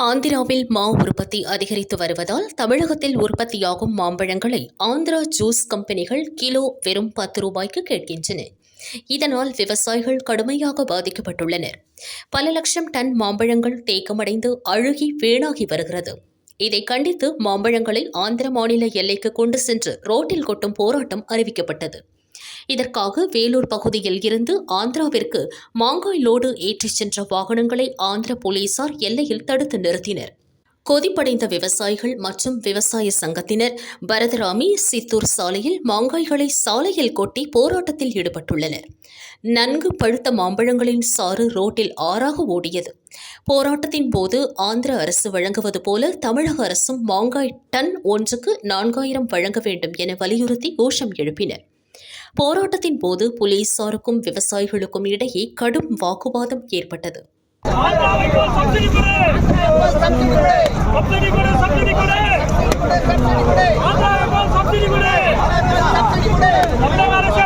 ஆந்திராவில் மா உற்பத்தி அதிகரித்து வருவதால் தமிழகத்தில் உற்பத்தியாகும் மாம்பழங்களை ஆந்திரா ஜூஸ் கம்பெனிகள் கிலோ வெறும் 10 ரூபாய்க்கு கேட்கின்றன. இதனால் விவசாயிகள் கடுமையாக பாதிக்கப்பட்டுள்ளனர். பல லட்சம் டன் மாம்பழங்கள் தேக்கமடைந்து அழுகி வீணாகி வருகிறது. இதை கண்டித்து மாம்பழங்களை ஆந்திர மாநில எல்லைக்கு கொண்டு சென்று ரோட்டில் கொட்டும் போராட்டம் அறிவிக்கப்பட்டது. இதற்காக வேலூர் பகுதியில் இருந்து ஆந்திராவிற்கு மாங்காய் லோடு ஏற்றிச் சென்ற வாகனங்களை ஆந்திர போலீசார் எல்லையில் தடுத்து நிறுத்தினர். கொதிப்படைந்த விவசாயிகள் மற்றும் விவசாய சங்கத்தினர் பரதராமி சித்தூர் சாலையில் மாங்காய்களை சாலையில் கொட்டி போராட்டத்தில் ஈடுபட்டுள்ளனர். நன்கு பழுத்த மாம்பழங்களின் சாறு ரோட்டில் ஆறாக ஓடியது. போராட்டத்தின் போது ஆந்திர அரசு வழங்குவது போல தமிழக அரசும் மாங்காய் டன் ஒன்றுக்கு 4000 வழங்க வேண்டும் என வலியுறுத்தி கோஷம் எழுப்பினர். போராட்டத்தின் போது போலீசாருக்கும் விவசாயிகளுக்கும் இடையே கடும் வாக்குவாதம் ஏற்பட்டது.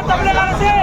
தமிழக அரசு